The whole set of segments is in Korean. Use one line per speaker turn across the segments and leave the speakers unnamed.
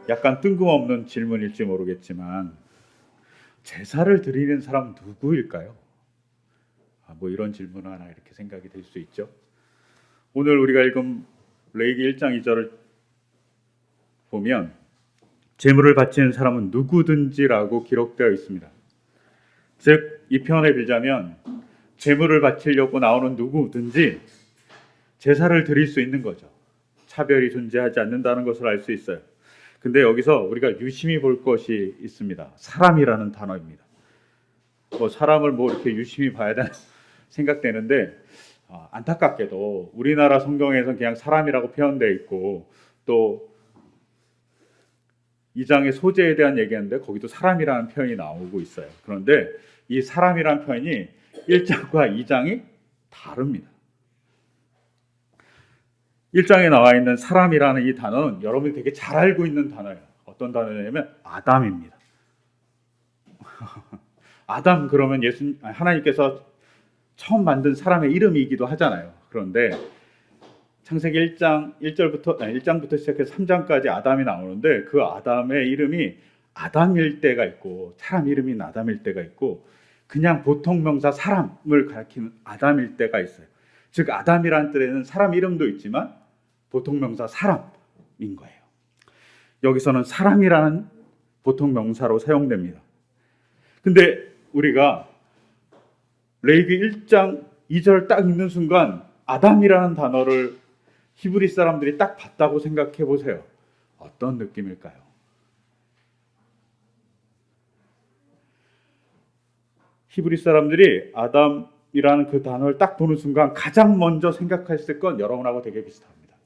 약간 뜬금없는 질문일지 모르겠지만 제사를 드리는 사람 누구일까요? 뭐 이런 질문 하나 이렇게 생각이 될 수 있죠. 오늘 우리가 읽은 레위기 1장 2절을 보면 제물을 바치는 사람은 누구든지라고 기록되어 있습니다. 즉, 이 표현에 빌자면 제물을 바치려고 나오는 누구든지 제사를 드릴 수 있는 거죠. 차별이 존재하지 않는다는 것을 알 수 있어요. 근데 여기서 우리가 유심히 볼 것이 있습니다. 사람이라는 단어입니다. 사람을 이렇게 유심히 봐야 되나 생각되는데 안타깝게도 우리나라 성경에서 그냥 사람이라고 표현되어 있고 또 2장의 소재에 대한 얘기하는데 거기도 사람이라는 표현이 나오고 있어요. 그런데 이 사람이라는 표현이 1장과 2장이 다릅니다. 1장에 나와 있는 사람이라는 이 단어는 여러분이 되게 잘 알고 있는 단어예요. 어떤 단어냐면 아담입니다. 아담 그러면 하나님께서 처음 만든 사람의 이름이기도 하잖아요. 그런데 창세기 1장부터 시작해서 3장까지 아담이 나오는데 그 아담의 이름이 아담일 때가 있고 사람 이름인 아담일 때가 있고 그냥 보통 명사 사람을 가리키는 아담일 때가 있어요. 즉 아담이라는 뜻에는 사람 이름도 있지만 보통 명사 사람인 거예요. 여기서는 사람이라는 보통 명사로 사용됩니다. 근데 우리가 레위기 1장 2절 딱 읽는 순간 아담이라는 단어를 히브리 사람들이 딱 봤다고 생각해 보세요. 어떤 느낌일까요? 히브리 사람들이 아담이라는 그 단어를 딱 보는 순간 가장 먼저 생각했을 건 여러분하고 되게 비슷합니다.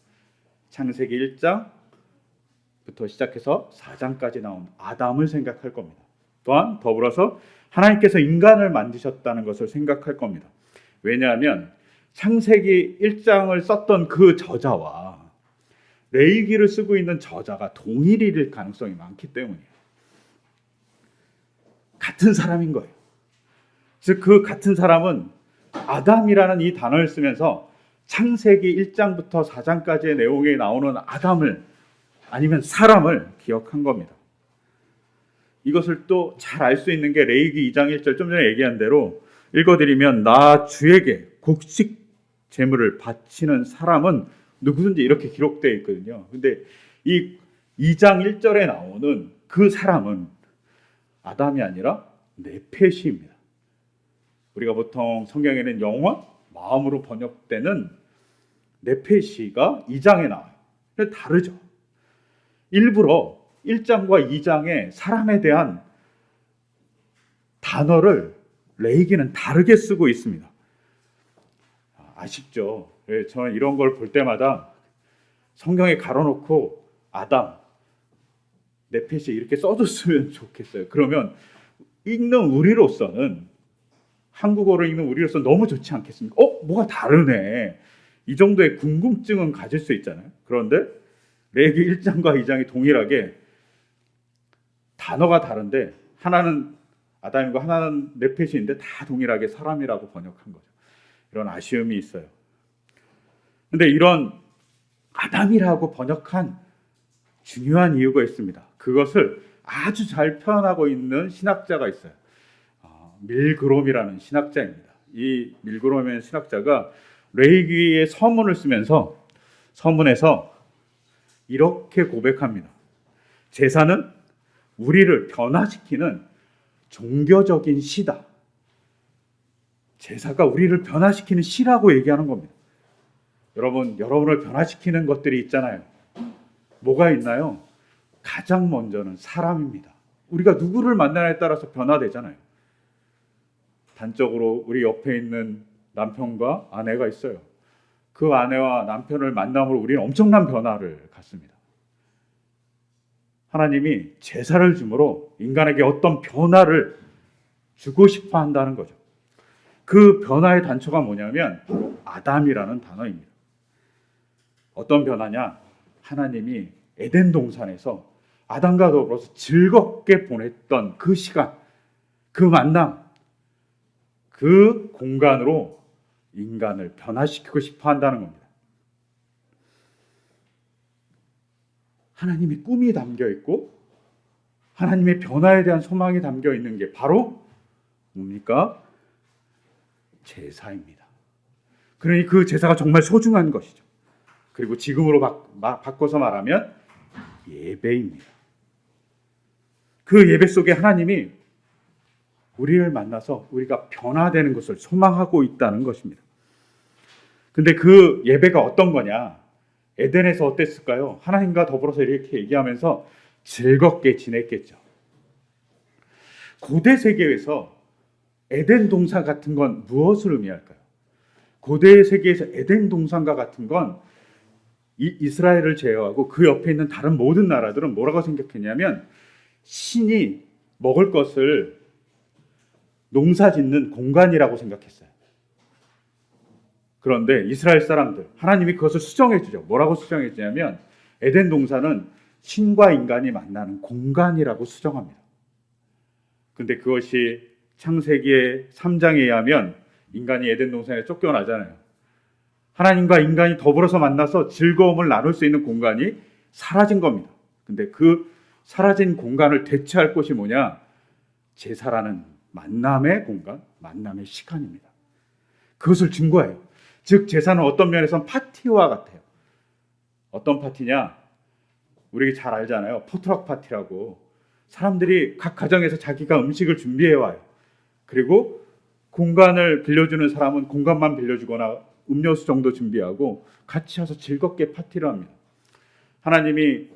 창세기 1장부터 시작해서 4장까지 나온 아담을 생각할 겁니다. 또한 더불어서 하나님께서 인간을 만드셨다는 것을 생각할 겁니다. 왜냐하면 창세기 1장을 썼던 그 저자와 레위기를 쓰고 있는 저자가 동일일 가능성이 많기 때문이에요. 같은 사람인 거예요. 즉 그 같은 사람은 아담이라는 이 단어를 쓰면서 창세기 1장부터 4장까지의 내용에 나오는 아담을 아니면 사람을 기억한 겁니다. 이것을 또 잘 알 수 있는 게 레위기 2장 1절 좀 전에 얘기한 대로 읽어드리면 나 주에게 곡식 제물을 바치는 사람은 누구든지 이렇게 기록되어 있거든요. 근데 이 2장 1절에 나오는 그 사람은 아담이 아니라 네페시입니다. 우리가 보통 성경에는 영혼, 마음으로 번역되는 네페시가 2장에 나와요. 다르죠. 일부러 1장과 2장에 사람에 대한 단어를 레위기는 다르게 쓰고 있습니다. 아쉽죠. 저는 이런 걸 볼 때마다 성경에 가로놓고 아담, 네페시 이렇게 써줬으면 좋겠어요. 그러면 읽는 우리로서는 한국어로 읽는 우리로서는 너무 좋지 않겠습니까? 뭐가 다르네. 이 정도의 궁금증은 가질 수 있잖아요. 그런데 레위기 1장과 2장이 동일하게 단어가 다른데 하나는 아담이고 하나는 네페시인데 다 동일하게 사람이라고 번역한 거죠. 이런 아쉬움이 있어요. 근데 이런 아담이라고 번역한 중요한 이유가 있습니다. 그것을 아주 잘 표현하고 있는 신학자가 있어요. 밀그롬이라는 신학자입니다. 이 밀그롬이라는 신학자가 레위기의 서문을 쓰면서 서문에서 이렇게 고백합니다. 제사는 우리를 변화시키는 종교적인 시다. 제사가 우리를 변화시키는 시라고 얘기하는 겁니다. 여러분을 변화시키는 것들이 있잖아요. 뭐가 있나요? 가장 먼저는 사람입니다. 우리가 누구를 만나냐에 따라서 변화되잖아요. 단적으로 우리 옆에 있는 남편과 아내가 있어요. 그 아내와 남편을 만남으로 우리는 엄청난 변화를 갖습니다. 하나님이 제사를 주므로 인간에게 어떤 변화를 주고 싶어 한다는 거죠. 그 변화의 단초가 뭐냐면 바로 아담이라는 단어입니다. 어떤 변화냐? 하나님이 에덴 동산에서 아담과 더불어서 즐겁게 보냈던 그 시간, 그 만남, 그 공간으로 인간을 변화시키고 싶어 한다는 겁니다. 하나님의 꿈이 담겨 있고 하나님의 변화에 대한 소망이 담겨 있는 게 바로 뭡니까? 제사입니다. 그러니 그 제사가 정말 소중한 것이죠. 그리고 지금으로 바꿔서 말하면 예배입니다. 그 예배 속에 하나님이 우리를 만나서 우리가 변화되는 것을 소망하고 있다는 것입니다. 근데 그 예배가 어떤 거냐? 에덴에서 어땠을까요? 하나님과 더불어서 이렇게 얘기하면서 즐겁게 지냈겠죠. 고대 세계에서 에덴 동산 같은 건 무엇을 의미할까요? 고대 세계에서 에덴 동산과 같은 건 이스라엘을 제외하고 그 옆에 있는 다른 모든 나라들은 뭐라고 생각했냐면 신이 먹을 것을 농사 짓는 공간이라고 생각했어요. 그런데 이스라엘 사람들, 하나님이 그것을 수정해 주죠. 뭐라고 수정해 주냐면 에덴 동산은 신과 인간이 만나는 공간이라고 수정합니다. 근데 그것이 창세기의 3장에 의하면 인간이 에덴 동산에 쫓겨나잖아요. 하나님과 인간이 더불어서 만나서 즐거움을 나눌 수 있는 공간이 사라진 겁니다. 근데 그 사라진 공간을 대체할 곳이 뭐냐? 제사라는 만남의 공간, 만남의 시간입니다. 그것을 준 거예요. 즉 제사는 어떤 면에서는 파티와 같아요. 어떤 파티냐? 우리 잘 알잖아요. 포트럭 파티라고. 사람들이 각 가정에서 자기가 음식을 준비해 와요. 그리고 공간을 빌려주는 사람은 공간만 빌려주거나 음료수 정도 준비하고 같이 와서 즐겁게 파티를 합니다. 하나님이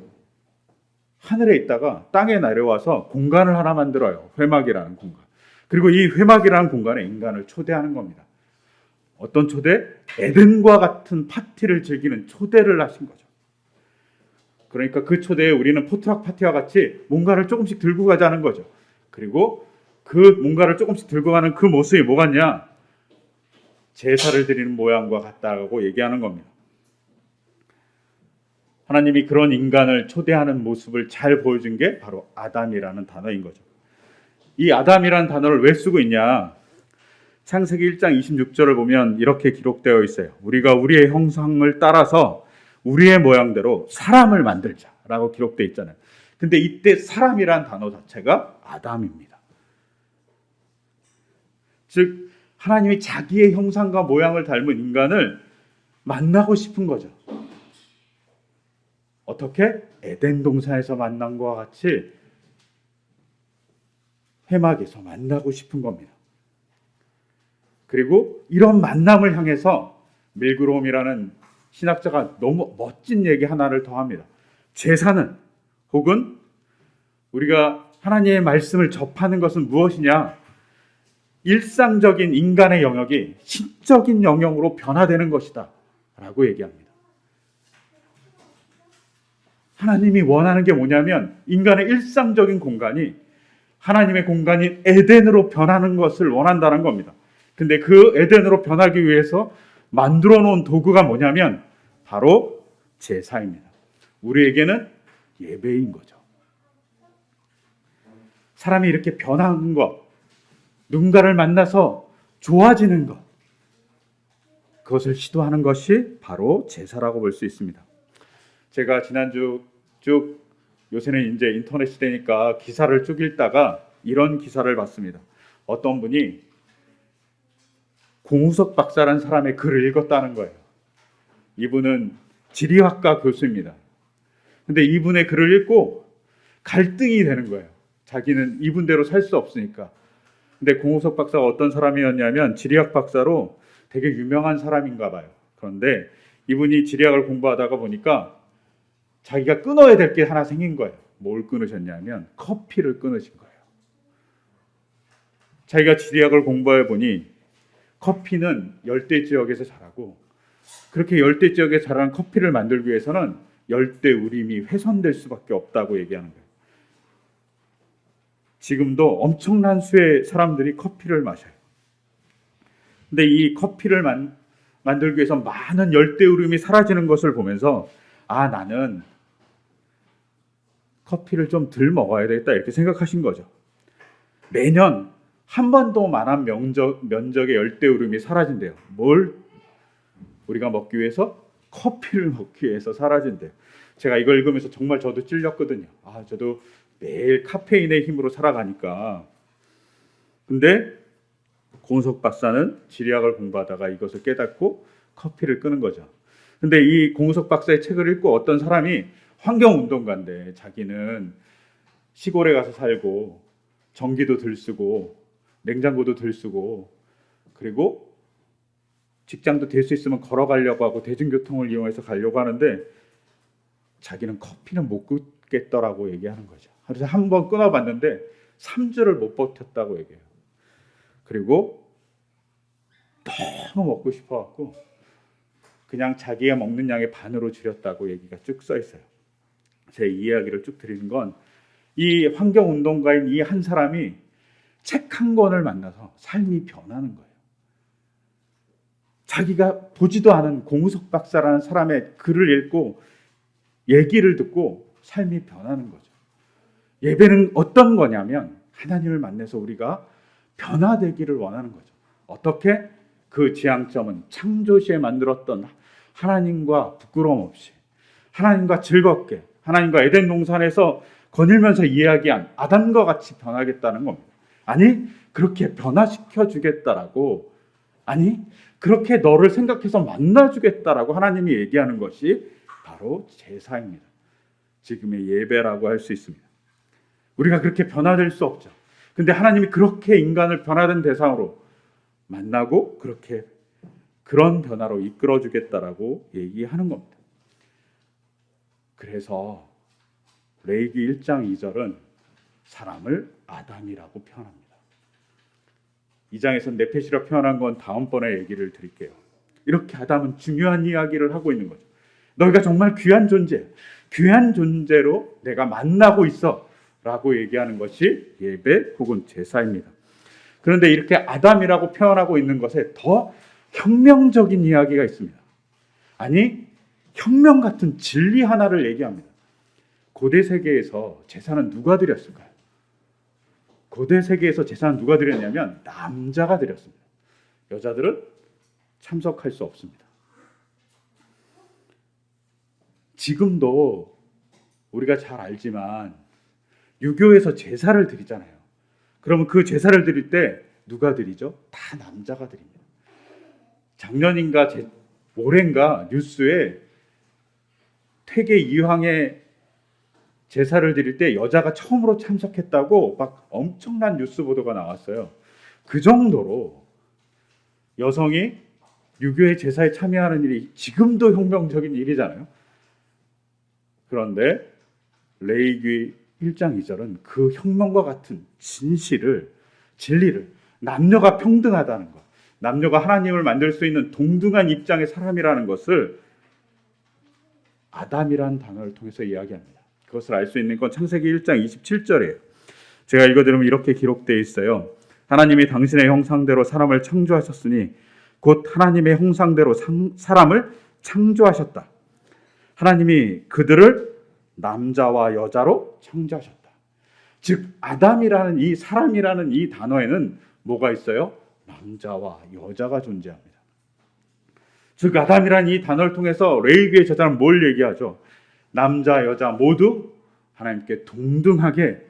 하늘에 있다가 땅에 내려와서 공간을 하나 만들어요. 회막이라는 공간. 그리고 이 회막이라는 공간에 인간을 초대하는 겁니다. 어떤 초대? 에덴과 같은 파티를 즐기는 초대를 하신 거죠. 그러니까 그 초대에 우리는 포트락 파티와 같이 뭔가를 조금씩 들고 가자는 거죠. 그리고 그 뭔가를 조금씩 들고 가는 그 모습이 뭐 같냐? 제사를 드리는 모양과 같다고 얘기하는 겁니다. 하나님이 그런 인간을 초대하는 모습을 잘 보여준 게 바로 아담이라는 단어인 거죠. 이 아담이라는 단어를 왜 쓰고 있냐? 창세기 1장 26절을 보면 이렇게 기록되어 있어요. 우리가 우리의 형상을 따라서 우리의 모양대로 사람을 만들자라고 기록되어 있잖아요. 근데 이때 사람이란 단어 자체가 아담입니다. 즉 하나님이 자기의 형상과 모양을 닮은 인간을 만나고 싶은 거죠. 어떻게? 에덴 동산에서 만난 것과 같이 회막에서 만나고 싶은 겁니다. 그리고 이런 만남을 향해서 밀그롬이라는 신학자가 너무 멋진 얘기 하나를 더합니다. 제사는 혹은 우리가 하나님의 말씀을 접하는 것은 무엇이냐? 일상적인 인간의 영역이 신적인 영역으로 변화되는 것이다 라고 얘기합니다. 하나님이 원하는 게 뭐냐면 인간의 일상적인 공간이 하나님의 공간인 에덴으로 변하는 것을 원한다는 겁니다. 근데 그 에덴으로 변하기 위해서 만들어 놓은 도구가 뭐냐면 바로 제사입니다. 우리에게는 예배인 거죠. 사람이 이렇게 변하는 것, 누군가를 만나서 좋아지는 것, 그것을 시도하는 것이 바로 제사라고 볼 수 있습니다. 제가 지난주 쭉 요새는 이제 인터넷 시대니까 기사를 쭉 읽다가 이런 기사를 봤습니다. 어떤 분이 공우석 박사라는 사람의 글을 읽었다는 거예요. 이분은 지리학과 교수입니다. 근데 이분의 글을 읽고 갈등이 되는 거예요. 자기는 이분대로 살 수 없으니까. 근데 공우석 박사가 어떤 사람이었냐면 지리학 박사로 되게 유명한 사람인가 봐요. 그런데 이분이 지리학을 공부하다가 보니까 자기가 끊어야 될 게 하나 생긴 거예요. 뭘 끊으셨냐면 커피를 끊으신 거예요. 자기가 지리학을 공부해 보니 커피는 열대 지역에서 자라고 그렇게 열대 지역에 자라는 커피를 만들기 위해서는 열대 우림이 훼손될 수밖에 없다고 얘기하는 거예요. 지금도 엄청난 수의 사람들이 커피를 마셔요. 근데 이 커피를 만들기 위해서 많은 열대 우림이 사라지는 것을 보면서 아, 나는 커피를 좀 덜 먹어야 되겠다 이렇게 생각하신 거죠. 매년 한 번도만한 면적의 열대우림이 사라진대요. 뭘 우리가 먹기 위해서? 커피를 먹기 위해서 사라진대요. 제가 이걸 읽으면서 정말 저도 찔렸거든요. 저도 매일 카페인의 힘으로 살아가니까. 근데 공석 박사는 지리학을 공부하다가 이것을 깨닫고 커피를 끄는 거죠. 근데 이 공석 박사의 책을 읽고 어떤 사람이 환경운동가인데 자기는 시골에 가서 살고 전기도 덜 쓰고 냉장고도 덜 쓰고 그리고 직장도 될 수 있으면 걸어가려고 하고 대중교통을 이용해서 가려고 하는데 자기는 커피는 못 끊겠더라고 얘기하는 거죠. 그래서 한번 끊어봤는데 3주를 못 버텼다고 얘기해요. 그리고 너무 먹고 싶어갖고 그냥 자기가 먹는 양의 반으로 줄였다고 얘기가 쭉 써 있어요. 제 이야기를 쭉 드리는 건 이 환경운동가인 이 한 사람이 책 한 권을 만나서 삶이 변하는 거예요. 자기가 보지도 않은 공우석 박사라는 사람의 글을 읽고 얘기를 듣고 삶이 변하는 거죠. 예배는 어떤 거냐면 하나님을 만나서 우리가 변화되기를 원하는 거죠. 어떻게? 그 지향점은 창조시에 만들었던 하나님과 부끄러움 없이 하나님과 즐겁게 하나님과 에덴 동산에서 거닐면서 이야기한 아담과 같이 변하겠다는 겁니다. 아니 그렇게 변화시켜 주겠다라고 아니 그렇게 너를 생각해서 만나주겠다라고 하나님이 얘기하는 것이 바로 제사입니다. 지금의 예배라고 할 수 있습니다. 우리가 그렇게 변화될 수 없죠. 근데 하나님이 그렇게 인간을 변화된 대상으로 만나고 그렇게 그런 변화로 이끌어 주겠다라고 얘기하는 겁니다. 그래서 레위기 1장 2절은 사람을 아담이라고 표현합니다. 2장에서 네펫이라 표현한 건 다음번에 얘기를 드릴게요. 이렇게 아담은 중요한 이야기를 하고 있는 거죠. 너희가 정말 귀한 존재, 귀한 존재로 내가 만나고 있어 라고 얘기하는 것이 예배 혹은 제사입니다. 그런데 이렇게 아담이라고 표현하고 있는 것에 더 혁명적인 이야기가 있습니다. 아니, 혁명 같은 진리 하나를 얘기합니다. 고대 세계에서 제사는 누가 드렸을까요? 고대 세계에서 제사는 누가 드렸냐면 남자가 드렸습니다. 여자들은 참석할 수 없습니다. 지금도 우리가 잘 알지만 유교에서 제사를 드리잖아요. 그러면 그 제사를 드릴 때 누가 드리죠? 다 남자가 드립니다. 작년인가 올해인가 뉴스에 태계 이황의 제사를 드릴 때 여자가 처음으로 참석했다고 막 엄청난 뉴스 보도가 나왔어요. 그 정도로 여성이 유교의 제사에 참여하는 일이 지금도 혁명적인 일이잖아요. 그런데 레위기 1장 2절은 그 혁명과 같은 진리를 남녀가 평등하다는 것, 남녀가 하나님을 만들 수 있는 동등한 입장의 사람이라는 것을 아담이라는 단어를 통해서 이야기합니다. 그것을 알 수 있는 건 창세기 1장 27절이에요. 제가 읽어드리면 이렇게 기록되어 있어요. 하나님이 당신의 형상대로 사람을 창조하셨으니 곧 하나님의 형상대로 사람을 창조하셨다. 하나님이 그들을 남자와 여자로 창조하셨다. 즉 아담이라는 이 사람이라는 이 단어에는 뭐가 있어요? 남자와 여자가 존재합니다. 즉 아담이라는 이 단어를 통해서 레위기의 저자는 뭘 얘기하죠? 남자 여자 모두 하나님께 동등하게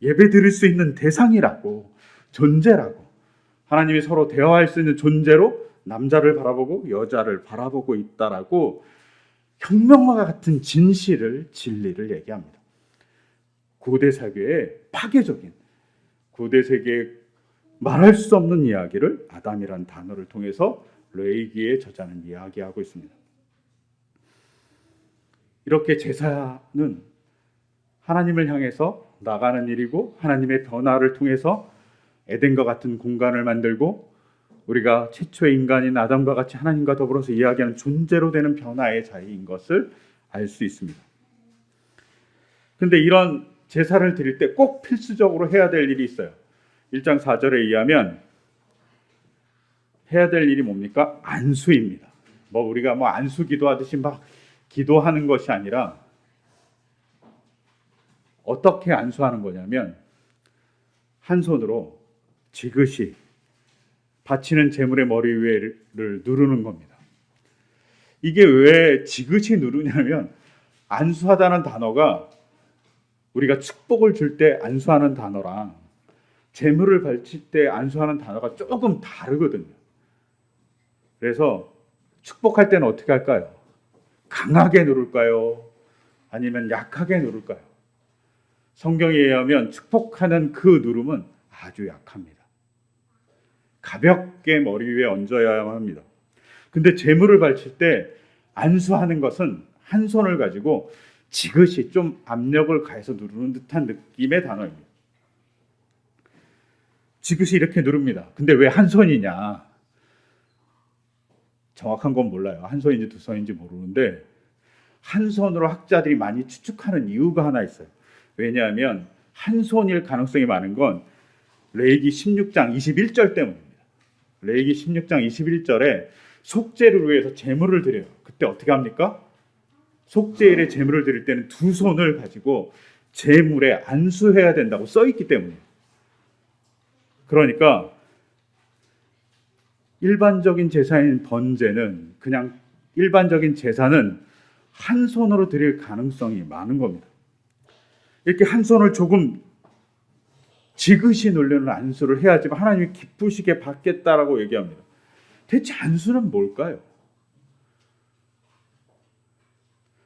예배드릴 수 있는 대상이라고, 존재라고, 하나님이 서로 대화할 수 있는 존재로 남자를 바라보고 여자를 바라보고 있다라고 혁명과 같은 진리를 얘기합니다. 고대 세계의 파괴적인, 고대 세계의 말할 수 없는 이야기를 아담이란 단어를 통해서 레위기의 저자는 이야기하고 있습니다. 이렇게 제사는 하나님을 향해서 나가는 일이고 하나님의 변화를 통해서 에덴과 같은 공간을 만들고 우리가 최초의 인간인 아담과 같이 하나님과 더불어서 이야기하는 존재로 되는 변화의 자리인 것을 알 수 있습니다. 그런데 이런 제사를 드릴 때 꼭 필수적으로 해야 될 일이 있어요. 1장 4절에 의하면 해야 될 일이 뭡니까? 안수입니다. 우리가 안수 기도하듯이 막 기도하는 것이 아니라 어떻게 안수하는 거냐면 한 손으로 지그시 바치는 제물의 머리 위를 누르는 겁니다. 이게 왜 지그시 누르냐면 안수하다는 단어가 우리가 축복을 줄 때 안수하는 단어랑 재물을 바칠 때 안수하는 단어가 조금 다르거든요. 그래서 축복할 때는 어떻게 할까요? 강하게 누를까요? 아니면 약하게 누를까요? 성경에 의하면 축복하는 그 누름은 아주 약합니다. 가볍게 머리 위에 얹어야만 합니다. 근데 재물을 바칠 때 안수하는 것은 한 손을 가지고 지그시 좀 압력을 가해서 누르는 듯한 느낌의 단어입니다. 지그시 이렇게 누릅니다. 근데 왜 한 손이냐? 정확한 건 몰라요. 한 손인지 두 손인지 모르는데 한 손으로 학자들이 많이 추측하는 이유가 하나 있어요. 왜냐하면 한 손일 가능성이 많은 건 레위기 16장 21절 때문입니다. 레위기 16장 21절에 속죄를 위해서 제물을 드려요. 그때 어떻게 합니까? 속죄일에 제물을 드릴 때는 두 손을 가지고 제물에 안수해야 된다고 써 있기 때문이에요. 그러니까 일반적인 제사인 번제는 그냥 일반적인 제사는 한 손으로 드릴 가능성이 많은 겁니다. 이렇게 한 손을 조금 지그시 누르는 안수를 해야지만 하나님이 기쁘시게 받겠다라고 얘기합니다. 대체 안수는 뭘까요?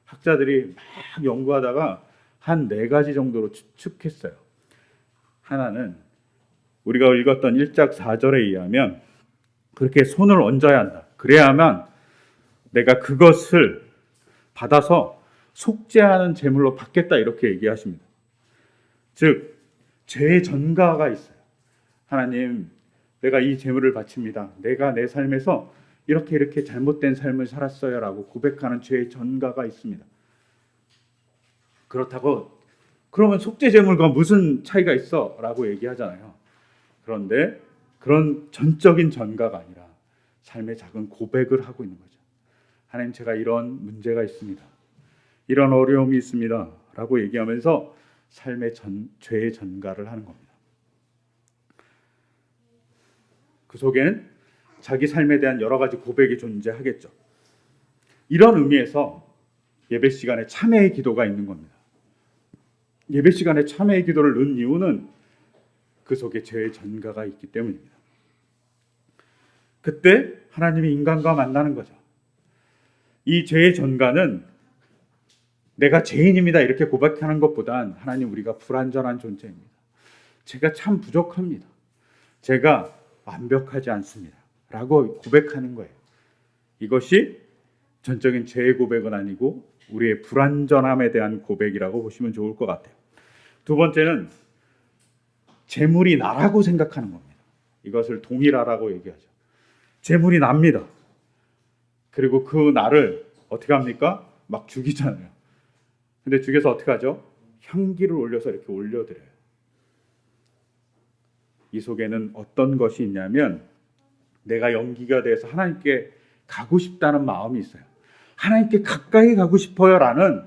학자들이 막 연구하다가 한 4가지 정도로 추측했어요. 하나는 우리가 읽었던 1장 4절에 의하면 그렇게 손을 얹어야 한다. 그래야만 내가 그것을 받아서 속죄하는 제물로 받겠다 이렇게 얘기하십니다. 즉 죄의 전가가 있어요. 하나님, 내가 이 제물을 바칩니다. 내가 내 삶에서 이렇게 잘못된 삶을 살았어요 라고 고백하는 죄의 전가가 있습니다. 그렇다고 그러면 속죄 제물과 무슨 차이가 있어? 라고 얘기하잖아요. 그런데 그런 전적인 전가가 아니라 삶의 작은 고백을 하고 있는 거죠. 하나님, 제가 이런 문제가 있습니다. 이런 어려움이 있습니다. 라고 얘기하면서 삶의 죄의 전가를 하는 겁니다. 그 속에는 자기 삶에 대한 여러 가지 고백이 존재하겠죠. 이런 의미에서 예배 시간에 참회의 기도가 있는 겁니다. 예배 시간에 참회의 기도를 넣은 이유는 그 속에 죄의 전가가 있기 때문입니다. 그때 하나님이 인간과 만나는 거죠. 이 죄의 전가는 내가 죄인입니다 이렇게 고백하는 것보단 하나님, 우리가 불완전한 존재입니다. 제가 참 부족합니다. 제가 완벽하지 않습니다 라고 고백하는 거예요. 이것이 전적인 죄의 고백은 아니고 우리의 불완전함에 대한 고백이라고 보시면 좋을 것 같아요. 두 번째는 재물이 나라고 생각하는 겁니다. 이것을 동일하라고 얘기하죠. 재물이 납니다. 그리고 그 나를 어떻게 합니까? 막 죽이잖아요. 근데 죽여서 어떻게 하죠? 향기를 올려서 이렇게 올려드려요. 이 속에는 어떤 것이 있냐면 내가 연기가 돼서 하나님께 가고 싶다는 마음이 있어요. 하나님께 가까이 가고 싶어요 라는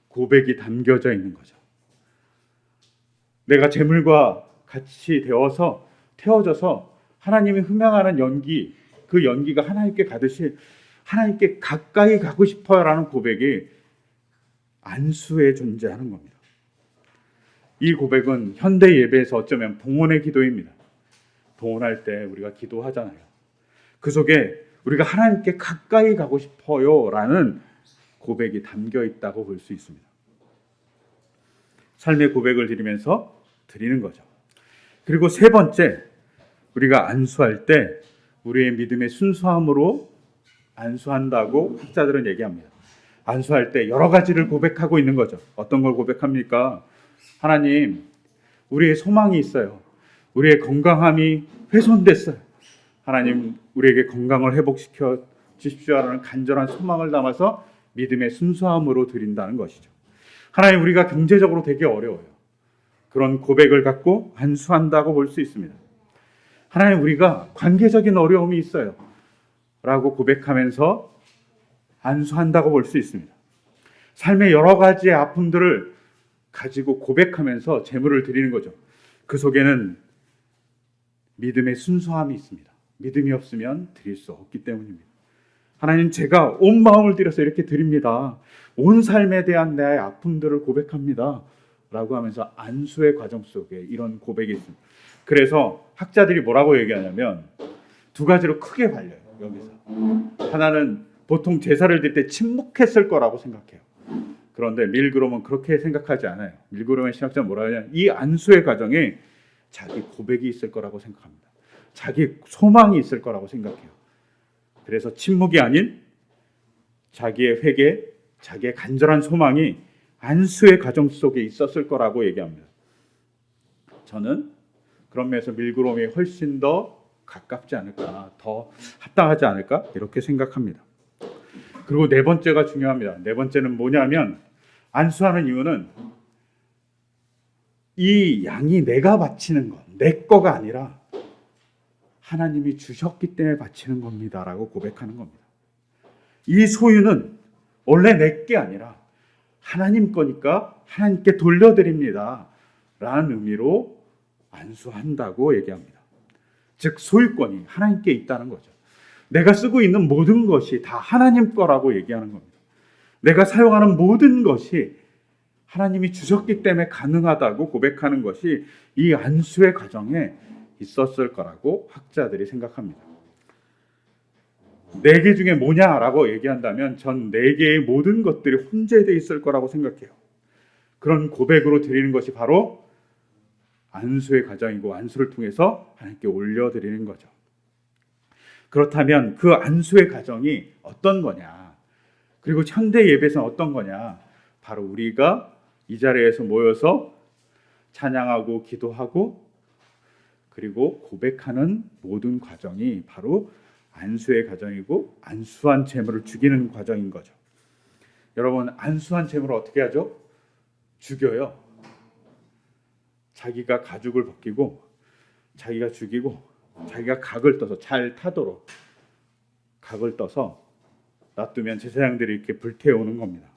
고백이 담겨져 있는 거죠. 내가 재물과 같이 되어서 태워져서 하나님이 흠양하는 연기, 그 연기가 하나님께 가듯이 하나님께 가까이 가고 싶어요 라는 고백이 안수에 존재하는 겁니다. 이 고백은 현대 예배에서 어쩌면 봉헌의 기도입니다. 봉헌할 때 우리가 기도하잖아요. 그 속에 우리가 하나님께 가까이 가고 싶어요 라는 고백이 담겨 있다고 볼 수 있습니다. 삶의 고백을 드리면서 드리는 거죠. 그리고 세 번째, 우리가 안수할 때 우리의 믿음의 순수함으로 안수한다고 학자들은 얘기합니다. 안수할 때 여러 가지를 고백하고 있는 거죠. 어떤 걸 고백합니까? 하나님, 우리의 소망이 있어요. 우리의 건강함이 훼손됐어요. 하나님, 우리에게 건강을 회복시켜 주십시오라는 간절한 소망을 담아서 믿음의 순수함으로 드린다는 것이죠. 하나님, 우리가 경제적으로 되게 어려워요. 그런 고백을 갖고 안수한다고 볼 수 있습니다. 하나님, 우리가 관계적인 어려움이 있어요 라고 고백하면서 안수한다고 볼 수 있습니다. 삶의 여러 가지의 아픔들을 가지고 고백하면서 제물을 드리는 거죠. 그 속에는 믿음의 순수함이 있습니다. 믿음이 없으면 드릴 수 없기 때문입니다. 하나님, 제가 온 마음을 들여서 이렇게 드립니다. 온 삶에 대한 내 아픔들을 고백합니다. 라고 하면서 안수의 과정 속에 이런 고백이 있습니다. 그래서 학자들이 뭐라고 얘기하냐면 두 가지로 크게 갈려요. 여기서 하나는 보통 제사를 드릴 때 침묵했을 거라고 생각해요. 그런데 밀그롬은 그렇게 생각하지 않아요. 밀그롬의 신학자는 뭐라 하냐면 이 안수의 과정에 자기 고백이 있을 거라고 생각합니다. 자기 소망이 있을 거라고 생각해요. 그래서 침묵이 아닌 자기의 회개, 자기의 간절한 소망이 안수의 과정 속에 있었을 거라고 얘기합니다. 저는 그런 면에서 밀그롬이 훨씬 더 가깝지 않을까, 더 합당하지 않을까 이렇게 생각합니다. 그리고 네 번째가 중요합니다. 네 번째는 뭐냐면 안수하는 이유는 이 양이 내가 바치는 것, 내 거가 아니라 하나님이 주셨기 때문에 바치는 겁니다 라고 고백하는 겁니다. 이 소유는 원래 내 게 아니라 하나님 거니까 하나님께 돌려드립니다 라는 의미로 안수한다고 얘기합니다. 즉 소유권이 하나님께 있다는 거죠. 내가 쓰고 있는 모든 것이 다 하나님 거라고 얘기하는 겁니다. 내가 사용하는 모든 것이 하나님이 주셨기 때문에 가능하다고 고백하는 것이 이 안수의 과정에 있었을 거라고 학자들이 생각합니다. 네 개 중에 뭐냐라고 얘기한다면 전 네 개의 모든 것들이 혼재되어 있을 거라고 생각해요. 그런 고백으로 드리는 것이 바로 안수의 과정이고 안수를 통해서 하나님께 올려드리는 거죠. 그렇다면 그 안수의 과정이 어떤 거냐? 그리고 현대 예배에서는 어떤 거냐? 바로 우리가 이 자리에서 모여서 찬양하고 기도하고 그리고 고백하는 모든 과정이 바로 안수의 과정이고 안수한 제물을 죽이는 과정인 거죠. 여러분, 안수한 제물을 어떻게 하죠? 죽여요. 자기가 가죽을 벗기고 자기가 죽이고 자기가 각을 떠서 잘 타도록 각을 떠서 놔두면 제사장들이 이렇게 불태우는 겁니다.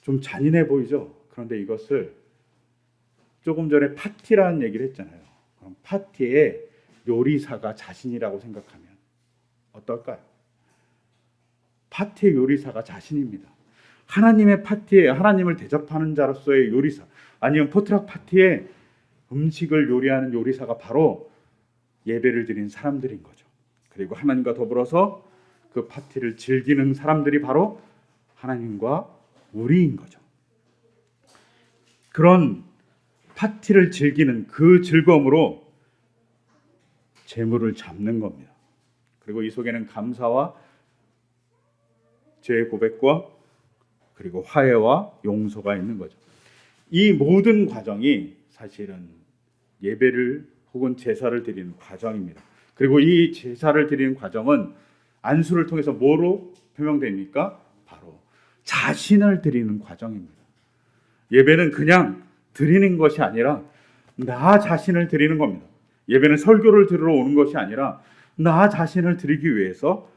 좀 잔인해 보이죠? 그런데 이것을 조금 전에 파티라는 얘기를 했잖아요. 그럼 파티에 요리사가 자신이라고 생각하면 어떨까요? 파티의 요리사가 자신입니다. 하나님의 파티에 하나님을 대접하는 자로서의 요리사, 아니면 포트락 파티에 음식을 요리하는 요리사가 바로 예배를 드린 사람들인 거죠. 그리고 하나님과 더불어서 그 파티를 즐기는 사람들이 바로 하나님과 우리인 거죠. 그런 파티를 즐기는 그 즐거움으로 재물을 잡는 겁니다. 그리고 이 속에는 감사와 죄의 고백과 그리고 화해와 용서가 있는 거죠. 이 모든 과정이 사실은 예배를 혹은 제사를 드리는 과정입니다. 그리고 이 제사를 드리는 과정은 안수를 통해서 뭐로 표명됩니까? 바로 자신을 드리는 과정입니다. 예배는 그냥 드리는 것이 아니라 나 자신을 드리는 겁니다. 예배는 설교를 들으러 오는 것이 아니라 나 자신을 드리기 위해서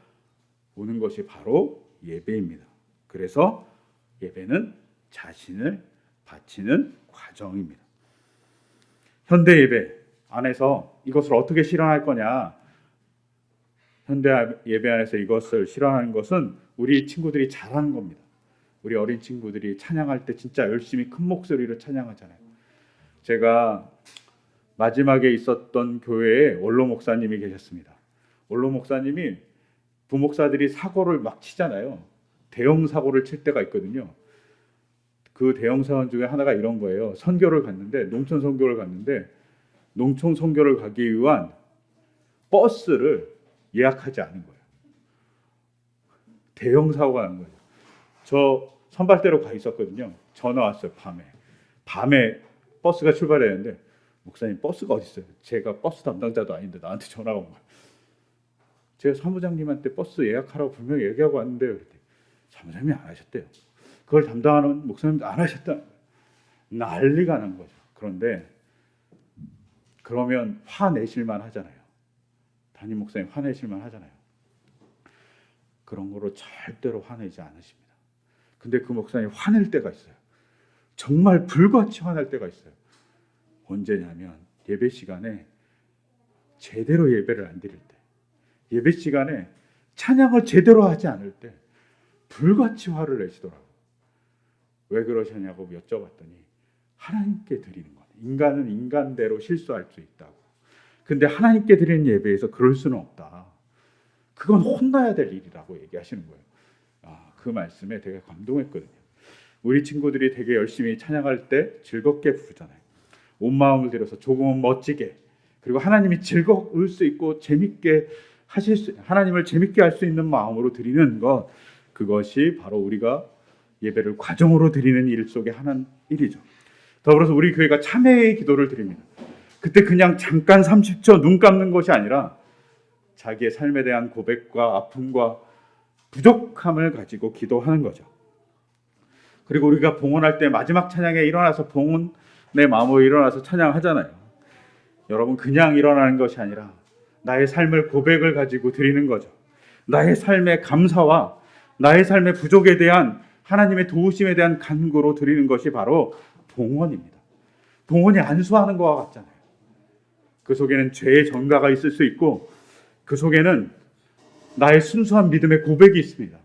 오는 것이 바로 예배입니다. 그래서 예배는 자신을 바치는 과정입니다. 현대 예배 안에서 이것을 어떻게 실현할 거냐? 현대 예배 안에서 이것을 실현하는 것은 우리 친구들이 잘하는 겁니다. 우리 어린 친구들이 찬양할 때 진짜 열심히 큰 목소리로 찬양하잖아요. 제가 마지막에 있었던 교회에 원로 목사님이 계셨습니다. 원로 목사님이 부목사들이 사고를 막 치잖아요. 대형 사고를 칠 때가 있거든요. 그 대형 사건 중에 하나가 이런 거예요. 선교를 갔는데, 농촌 선교를 갔는데 농촌 선교를 가기 위한 버스를 예약하지 않은 거예요. 대형 사고가 난 거예요. 저 선발대로 가 있었거든요. 전화 왔어요. 밤에 버스가 출발했는데 목사님 버스가 어디 있어요? 제가 버스 담당자도 아닌데 나한테 전화가 온 거예요. 제가 사무장님한테 버스 예약하라고 분명히 얘기하고 왔는데요. 그랬더니 사무장님이 안 하셨대요. 그걸 담당하는 목사님도 안 하셨다. 난리가 난 거죠. 그런데 그러면 화내실만 하잖아요. 담임 목사님 화내실만 하잖아요. 그런 거로 절대로 화내지 않으십니다. 근데 그 목사님 화낼 때가 있어요. 정말 불같이 화낼 때가 있어요. 언제냐면 예배 시간에 제대로 예배를 안 드릴 때, 예배 시간에 찬양을 제대로 하지 않을 때 불같이 화를 내시더라고요. 왜 그러셨냐고 여쭤봤더니 하나님께 드리는 거예요. 인간은 인간대로 실수할 수 있다고. 근데 하나님께 드리는 예배에서 그럴 수는 없다. 그건 혼나야 될 일이라고 얘기하시는 거예요. 그 말씀에 되게 감동했거든요. 우리 친구들이 되게 열심히 찬양할 때 즐겁게 부르잖아요. 온 마음을 들여서 조금은 멋지게, 그리고 하나님이 즐거울 수 있고 재밌게 하나님을 재밌게 할 수 있는 마음으로 드리는 것, 그것이 바로 우리가 예배를 과정으로 드리는 일 속에 하는 일이죠. 더불어서 우리 교회가 참회의 기도를 드립니다. 그때 그냥 잠깐 30초 눈 감는 것이 아니라 자기의 삶에 대한 고백과 아픔과 부족함을 가지고 기도하는 거죠. 그리고 우리가 봉헌할 때 마지막 찬양에 일어나서 봉헌의 마음으로 일어나서 찬양하잖아요. 여러분, 그냥 일어나는 것이 아니라 나의 삶을 고백을 가지고 드리는 거죠. 나의 삶의 감사와 나의 삶의 부족에 대한 하나님의 도우심에 대한 간구로 드리는 것이 바로 봉헌입니다. 봉헌이 안수하는 것과 같잖아요. 그 속에는 죄의 전가가 있을 수 있고, 그 속에는 나의 순수한 믿음의 고백이 있습니다.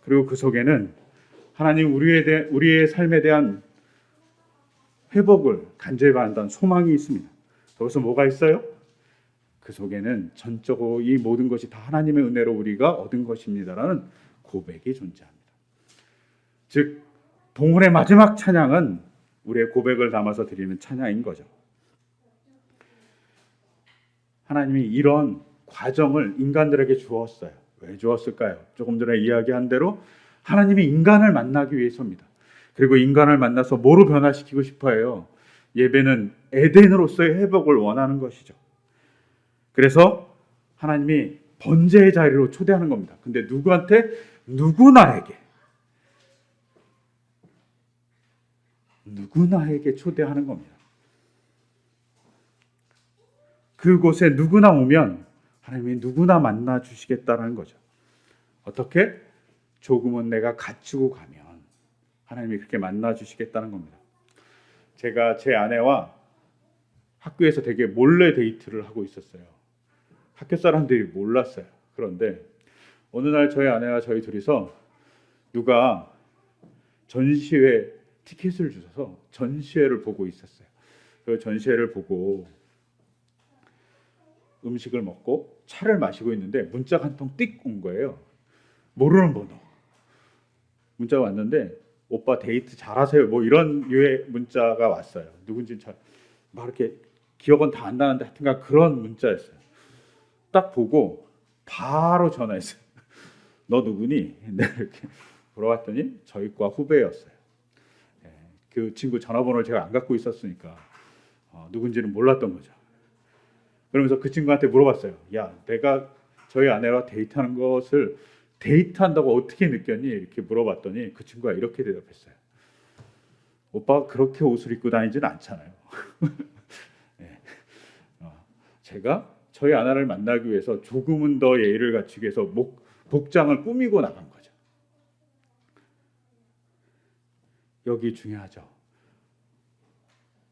그리고 그 속에는 하나님 우리의 삶에 대한 회복을 간절히 바란다는 소망이 있습니다. 거기서 뭐가 있어요? 그 속에는 전적으로 이 모든 것이 다 하나님의 은혜로 우리가 얻은 것입니다라는 고백이 존재합니다. 즉, 봉헌의 마지막 찬양은 우리의 고백을 담아서 드리는 찬양인 거죠. 하나님이 이런 과정을 인간들에게 주었어요. 왜 주었을까요? 조금 전에 이야기한 대로 하나님이 인간을 만나기 위해서입니다. 그리고 인간을 만나서 뭐로 변화시키고 싶어 해요? 예배는 에덴으로서의 회복을 원하는 것이죠. 그래서 하나님이 번제의 자리로 초대하는 겁니다. 근데 누구한테? 누구나에게 초대하는 겁니다. 그곳에 누구나 오면 하나님이 누구나 만나 주시겠다는 거죠. 어떻게? 조금은 내가 갖추고 가면 하나님이 그렇게 만나 주시겠다는 겁니다. 제가 제 아내와 학교에서 되게 몰래 데이트를 하고 있었어요. 학교 사람들이 몰랐어요. 그런데 어느 날 저희 아내와 저희 둘이서 누가 전시회 티켓을 주셔서 전시회를 보고 있었어요. 그 전시회를 보고 음식을 먹고 차를 마시고 있는데 문자가 한 통 띡 온 거예요. 모르는 번호. 문자가 왔는데 오빠 데이트 잘하세요. 뭐 이런 유의 문자가 왔어요. 누군지 막 이렇게 기억은 다 안 나는데 하여튼간 그런 문자였어요. 딱 보고 바로 전화했어요. 너 누구니? 이렇게 물어봤더니 저희 과 후배였어요. 그 친구 전화번호를 제가 안 갖고 있었으니까 누군지는 몰랐던 거죠. 그러면서 그 친구한테 물어봤어요. 야, 내가 저희 아내와 데이트하는 것을 데이트한다고 어떻게 느꼈니? 이렇게 물어봤더니 그 친구가 이렇게 대답했어요. 오빠가 그렇게 옷을 입고 다니지는 않잖아요. 네. 제가 저희 아내를 만나기 위해서 조금은 더 예의를 갖추기 위해서 복장을 꾸미고 나간 거죠. 여기 중요하죠.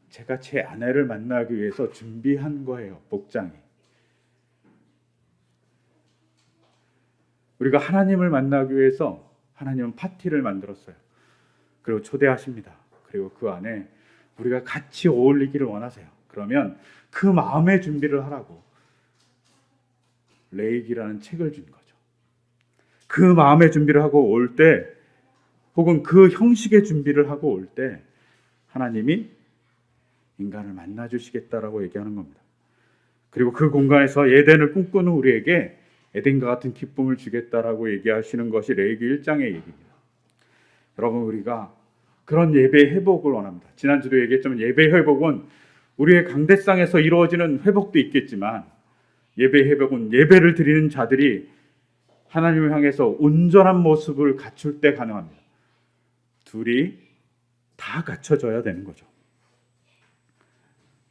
제가 제 아내를 만나기 위해서 준비한 거예요. 복장이. 우리가 하나님을 만나기 위해서 하나님은 파티를 만들었어요. 그리고 초대하십니다. 그리고 그 안에 우리가 같이 어울리기를 원하세요. 그러면 그 마음의 준비를 하라고 레이기라는 책을 준 거죠. 그 마음의 준비를 하고 올 때, 혹은 그 형식의 준비를 하고 올 때 하나님이 인간을 만나 주시겠다라고 얘기하는 겁니다. 그리고 그 공간에서 에덴을 꿈꾸는 우리에게 에덴과 같은 기쁨을 주겠다라고 얘기하시는 것이 레위기 1장의 얘기입니다. 여러분, 우리가 그런 예배의 회복을 원합니다. 지난주도 얘기했지만 예배의 회복은 우리의 강대상에서 이루어지는 회복도 있겠지만, 예배의 회복은 예배를 드리는 자들이 하나님을 향해서 온전한 모습을 갖출 때 가능합니다. 둘이 다 갖춰져야 되는 거죠.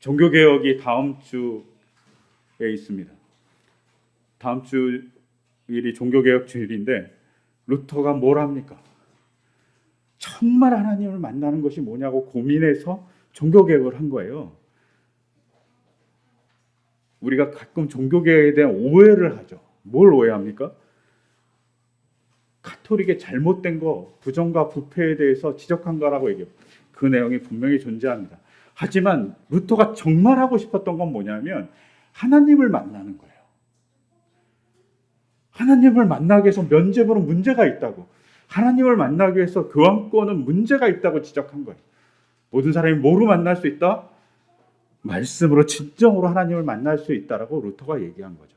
종교개혁이 다음 주에 있습니다. 다음 주일이 종교개혁 주일인데 루터가 뭘 합니까? 정말 하나님을 만나는 것이 뭐냐고 고민해서 종교개혁을 한 거예요. 우리가 가끔 종교개혁에 대한 오해를 하죠. 뭘 오해합니까? 카톨릭의 잘못된 거, 부정과 부패에 대해서 지적한 거라고 얘기해요. 그 내용이 분명히 존재합니다. 하지만 루터가 정말 하고 싶었던 건 뭐냐면 하나님을 만나는 거예요. 하나님을 만나기 위해서 면죄부는 문제가 있다고, 하나님을 만나기 위해서 교환권은 문제가 있다고 지적한 거예요. 모든 사람이 뭐로 만날 수 있다? 말씀으로 진정으로 하나님을 만날 수 있다라고 루터가 얘기한 거죠.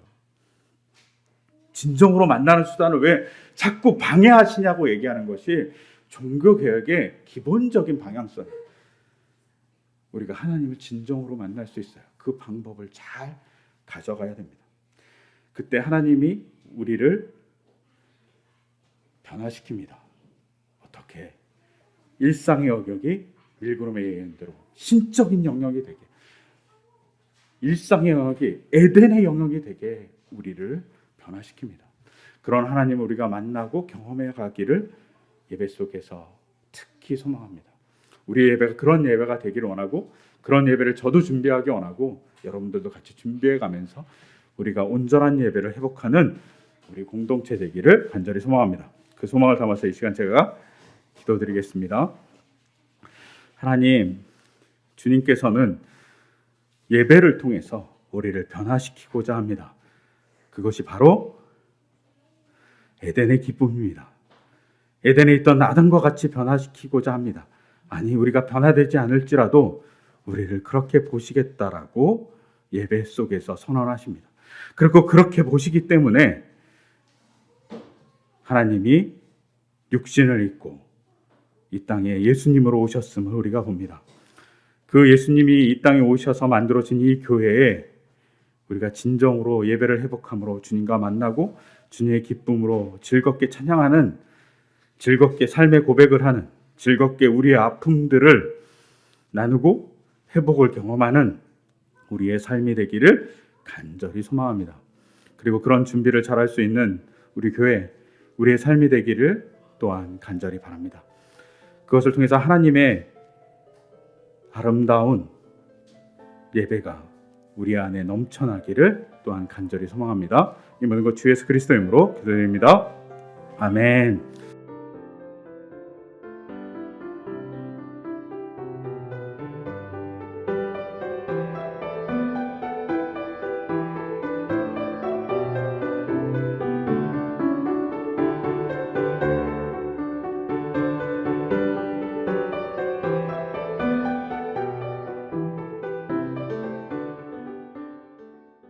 진정으로 만나는 수단을 왜 자꾸 방해하시냐고 얘기하는 것이 종교개혁의 기본적인 방향성이에요. 우리가 하나님을 진정으로 만날 수 있어요. 그 방법을 잘 가져가야 됩니다. 그때 하나님이 우리를 변화시킵니다. 어떻게? 일상의 영역이 밀구름의 예언대로 신적인 영역이 되게, 일상의 영역이 에덴의 영역이 되게 우리를 변화시킵니다. 그런 하나님을 우리가 만나고 경험해 가기를 예배 속에서 특히 소망합니다. 우리 예배가 그런 예배가 되기를 원하고, 그런 예배를 저도 준비하기 원하고, 여러분들도 같이 준비해 가면서 우리가 온전한 예배를 회복하는 우리 공동체 되기를 간절히 소망합니다. 그 소망을 담아서 이 시간 제가 기도드리겠습니다. 하나님, 주님께서는 예배를 통해서 우리를 변화시키고자 합니다. 그것이 바로 에덴의 기쁨입니다. 에덴에 있던 아담과 같이 변화시키고자 합니다. 아니, 우리가 변화되지 않을지라도 우리를 그렇게 보시겠다라고 예배 속에서 선언하십니다. 그리고 그렇게 보시기 때문에 하나님이 육신을 입고 이 땅에 예수님으로 오셨음을 우리가 봅니다. 그 예수님이 이 땅에 오셔서 만들어진 이 교회에 우리가 진정으로 예배를 회복함으로 주님과 만나고 주님의 기쁨으로 즐겁게 찬양하는, 즐겁게 삶의 고백을 하는, 즐겁게 우리의 아픔들을 나누고 회복을 경험하는 우리의 삶이 되기를 간절히 소망합니다. 그리고 그런 준비를 잘할 수 있는 우리 교회, 우리의 삶이 되기를 또한 간절히 바랍니다. 그것을 통해서 하나님의 아름다운 예배가 우리 안에 넘쳐나기를 또한 간절히 소망합니다. 이 모든 것 주 예수 그리스도 이름으로 기도드립니다. 아멘.